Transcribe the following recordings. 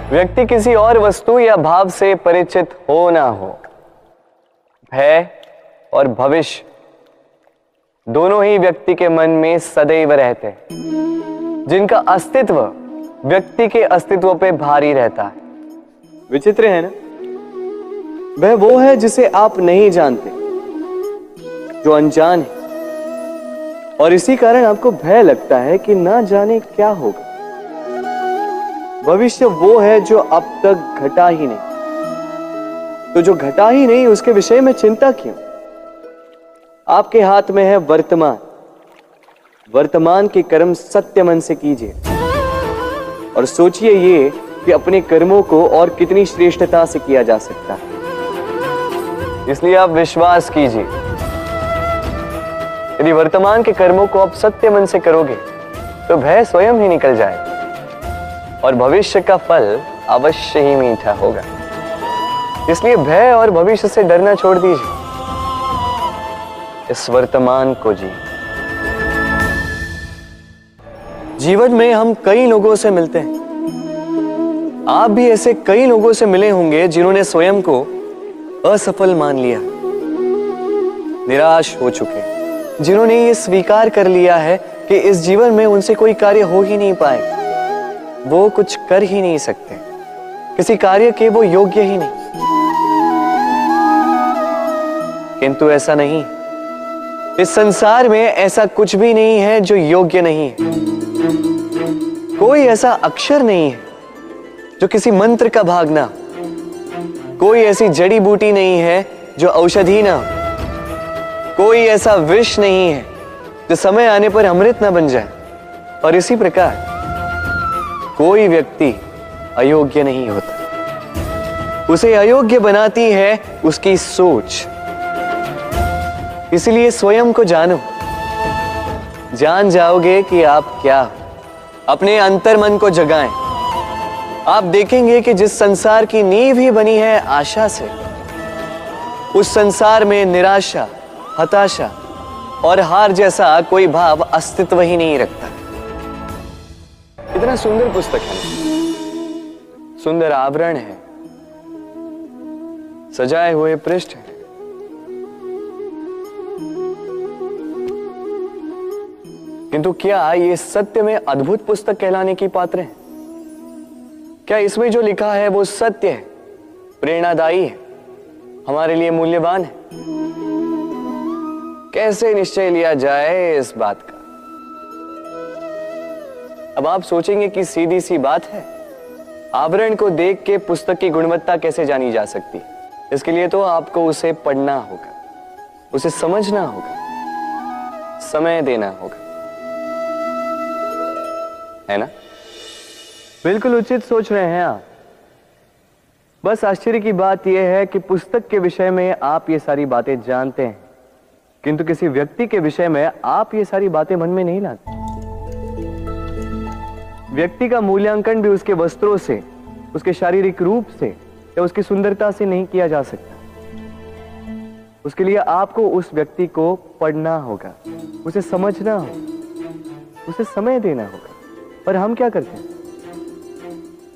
व्यक्ति किसी और वस्तु या भाव से परिचित हो ना हो, भय और भविष्य दोनों ही व्यक्ति के मन में सदैव रहते हैं, जिनका अस्तित्व व्यक्ति के अस्तित्व पे भारी रहता है। विचित्र है ना? वह वो है जिसे आप नहीं जानते, जो अनजान है, और इसी कारण आपको भय लगता है कि ना जाने क्या होगा। भविष्य वो है जो अब तक घटा ही नहीं, तो जो घटा ही नहीं उसके विषय में चिंता क्यों? आपके हाथ में है वर्तमान। वर्तमान के कर्म सत्य मन से कीजिए और सोचिए ये कि अपने कर्मों को और कितनी श्रेष्ठता से किया जा सकता है। इसलिए आप विश्वास कीजिए, यदि वर्तमान के कर्मों को आप सत्य मन से करोगे तो भय स्वयं ही निकल जाएगा और भविष्य का फल अवश्य ही मीठा होगा। इसलिए भय और भविष्य से डरना छोड़ दीजिए, इस वर्तमान को जी। जीवन में हम कई लोगों से मिलते हैं। आप भी ऐसे कई लोगों से मिले होंगे जिन्होंने स्वयं को असफल मान लिया, निराश हो चुके, जिन्होंने ये स्वीकार कर लिया है कि इस जीवन में उनसे कोई कार्य हो ही नहीं पाएगा, वो कुछ कर ही नहीं सकते, किसी कार्य के वो योग्य ही नहीं। किंतु ऐसा नहीं, इस संसार में ऐसा कुछ भी नहीं है जो योग्य नहीं है। कोई ऐसा अक्षर नहीं है जो किसी मंत्र का भाग ना, कोई ऐसी जड़ी बूटी नहीं है जो औषधि ना, कोई ऐसा विष नहीं है जो समय आने पर अमृत ना बन जाए। और इसी प्रकार कोई व्यक्ति अयोग्य नहीं होता, उसे अयोग्य बनाती है उसकी सोच। इसलिए स्वयं को जानो, जान जाओगे कि आप क्या हो। अपने अंतर मन को जगाएं। आप देखेंगे कि जिस संसार की नींव ही बनी है आशा से, उस संसार में निराशा, हताशा और हार जैसा कोई भाव अस्तित्व ही नहीं रखता। कितना सुंदर पुस्तक है, सुंदर आवरण है, सजाए हुए पृष्ठ है। किंतु क्या ये सत्य में अद्भुत पुस्तक कहलाने की पात्र है? क्या इसमें जो लिखा है वो सत्य है, प्रेरणादायी है, हमारे लिए मूल्यवान है? कैसे निश्चय लिया जाए इस बात का? अब आप सोचेंगे कि सीधी सी बात है, आवरण को देख के पुस्तक की गुणवत्ता कैसे जानी जा सकती? इसके लिए तो आपको उसे पढ़ना होगा, उसे समझना होगा, समय देना होगा, है ना? बिल्कुल उचित सोच रहे हैं आप। बस आश्चर्य की बात यह है कि पुस्तक के विषय में आप ये सारी बातें जानते हैं, किंतु किसी व्यक्ति के विषय में आप ये सारी बातें मन में नहीं लाते। व्यक्ति का मूल्यांकन भी उसके वस्त्रों से, उसके शारीरिक रूप से या उसकी सुंदरता से नहीं किया जा सकता। उसके लिए आपको उस व्यक्ति को पढ़ना होगा, उसे समझना होगा, उसे समय देना होगा। पर हम क्या करते हैं?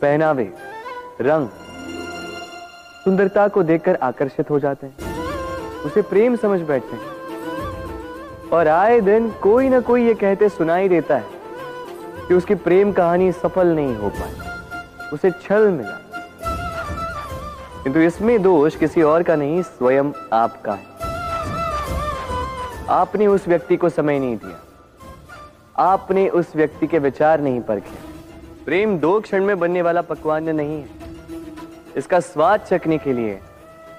पहनावे, रंग, सुंदरता को देखकर आकर्षित हो जाते हैं, उसे प्रेम समझ बैठते हैं और आए दिन कोई ना कोई ये कहते सुनाई देता है कि उसकी प्रेम कहानी सफल नहीं हो पाई, उसे छल मिला। किंतु इसमें दोष किसी और का नहीं, स्वयं आपका है। आपने उस व्यक्ति को समय नहीं दिया, आपने उस व्यक्ति के विचार नहीं परखे। प्रेम 2 क्षण में बनने वाला पकवान नहीं है, इसका स्वाद चखने के लिए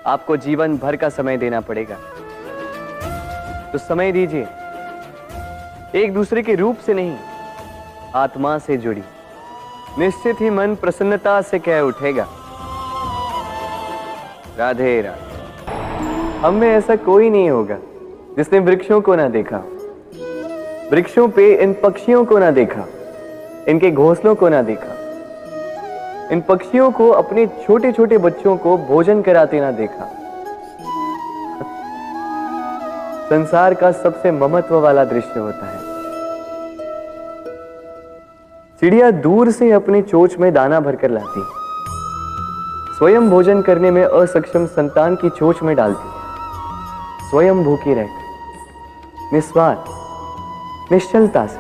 आपको जीवन भर का समय देना पड़ेगा। तो समय दीजिए, एक दूसरे के रूप से नहीं, आत्मा से जुड़ी, निश्चित ही मन प्रसन्नता से कह उठेगा, राधे राधे। हम में ऐसा कोई नहीं होगा जिसने वृक्षों को ना देखा, वृक्षों पे इन पक्षियों को ना देखा, इनके घोंसलों को ना देखा, इन पक्षियों को अपने छोटे छोटे बच्चों को भोजन कराते ना देखा। संसार का सबसे ममत्व वाला दृश्य होता है। चिड़िया दूर से अपने चोंच में दाना भरकर लाती, स्वयं भोजन करने में असक्षम संतान की चोंच में डालती है, स्वयं भूखी रहकर निस्वार्थ निश्चलता से।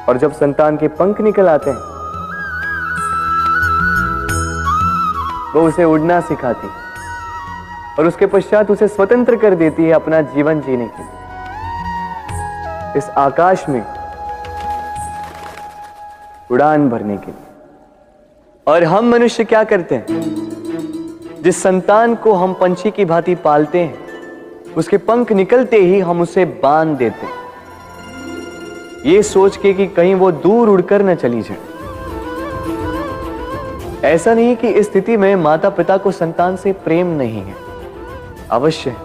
और जब संतान के पंख निकल आते हैं, वो उसे उड़ना सिखाती और उसके पश्चात उसे स्वतंत्र कर देती है अपना जीवन जीने के लिए, इस आकाश में उड़ान भरने के लिए। और हम मनुष्य क्या करते हैं? जिस संतान को हम पंछी की भांति पालते हैं, उसके पंख निकलते ही हम उसे बांध देते हैं, ये सोच के कि कहीं वो दूर उड़कर न चली जाए। ऐसा नहीं कि इस स्थिति में माता पिता को संतान से प्रेम नहीं है, अवश्य है,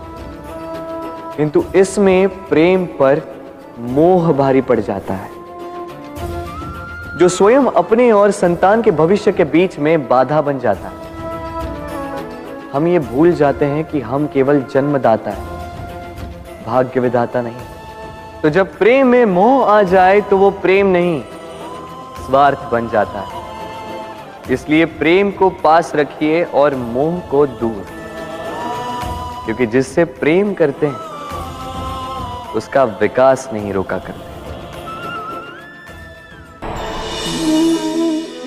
किंतु इसमें प्रेम पर मोह भारी पड़ जाता है, जो स्वयं अपने और संतान के भविष्य के बीच में बाधा बन जाता है। हम ये भूल जाते हैं कि हम केवल जन्मदाता हैं, भाग्य विधाता नहीं। तो जब प्रेम में मोह आ जाए तो वो प्रेम नहीं, स्वार्थ बन जाता है। इसलिए प्रेम को पास रखिए और मोह को दूर, क्योंकि जिससे प्रेम करते हैं उसका विकास नहीं रोका करते।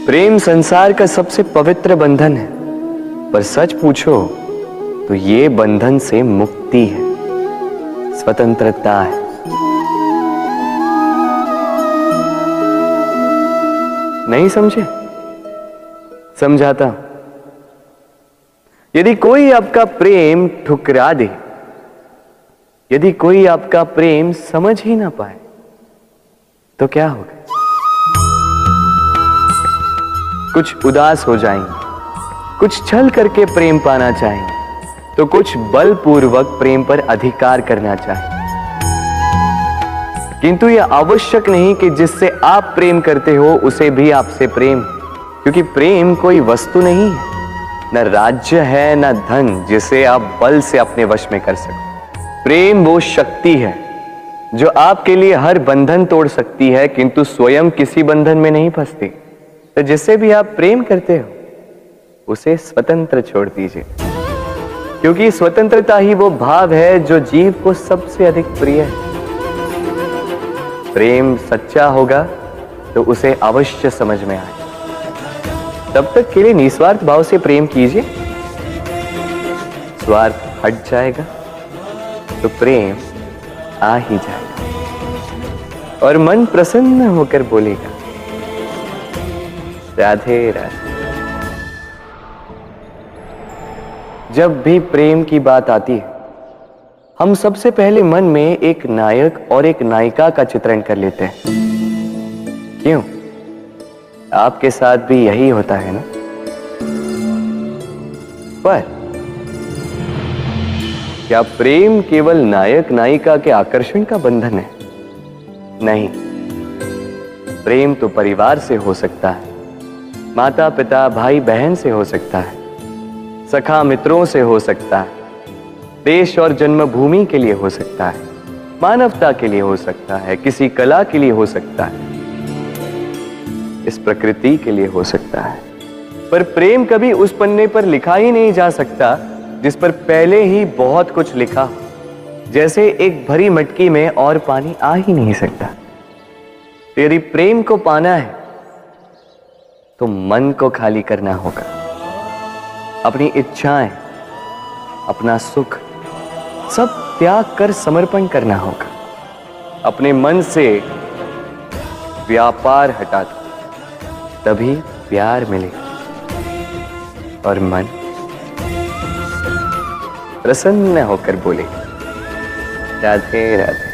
प्रेम संसार का सबसे पवित्र बंधन है, पर सच पूछो तो ये बंधन से मुक्ति है, स्वतंत्रता है। नहीं समझे? समझाता हूं। यदि कोई आपका प्रेम ठुकरा दे, यदि कोई आपका प्रेम समझ ही ना पाए, तो क्या होगा? कुछ उदास हो जाएंगे, कुछ छल करके प्रेम पाना चाहेंगे, तो कुछ बलपूर्वक प्रेम पर अधिकार करना चाहेंगे। किंतु यह आवश्यक नहीं कि जिससे आप प्रेम करते हो उसे भी आपसे प्रेम है, क्योंकि प्रेम कोई वस्तु नहीं है, न राज्य है, न धन जिसे आप बल से अपने वश में कर सको। प्रेम वो शक्ति है जो आपके लिए हर बंधन तोड़ सकती है, किंतु स्वयं किसी बंधन में नहीं फंसती। तो जिससे भी आप प्रेम करते हो उसे स्वतंत्र छोड़ दीजिए, क्योंकि स्वतंत्रता ही वो भाव है जो जीव को सबसे अधिक प्रिय है। प्रेम सच्चा होगा तो उसे अवश्य समझ में आए। तब तक के लिए निस्वार्थ भाव से प्रेम कीजिए, स्वार्थ हट जाएगा तो प्रेम आ ही जाएगा और मन प्रसन्न होकर बोलेगा, राधे राधे। जब भी प्रेम की बात आती है, हम सबसे पहले मन में एक नायक और एक नायिका का चित्रण कर लेते हैं। क्यों? आपके साथ भी यही होता है ना? पर क्या प्रेम केवल नायक नायिका के आकर्षण का बंधन है? नहीं, प्रेम तो परिवार से हो सकता है, माता पिता भाई बहन से हो सकता है, सखा मित्रों से हो सकता है, देश और जन्मभूमि के लिए हो सकता है, मानवता के लिए हो सकता है, किसी कला के लिए हो सकता है, इस प्रकृति के लिए हो सकता है। पर प्रेम कभी उस पन्ने पर लिखा ही नहीं जा सकता जिस पर पहले ही बहुत कुछ लिखा हो। जैसे एक भरी मटकी में और पानी आ ही नहीं सकता। यदि प्रेम को पाना है तो मन को खाली करना होगा, अपनी इच्छाएं, अपना सुख सब त्याग कर समर्पण करना होगा। अपने मन से व्यापार हटा दो, तभी प्यार मिलेगा और मन प्रसन्न होकर बोलेगा, राधे राधे।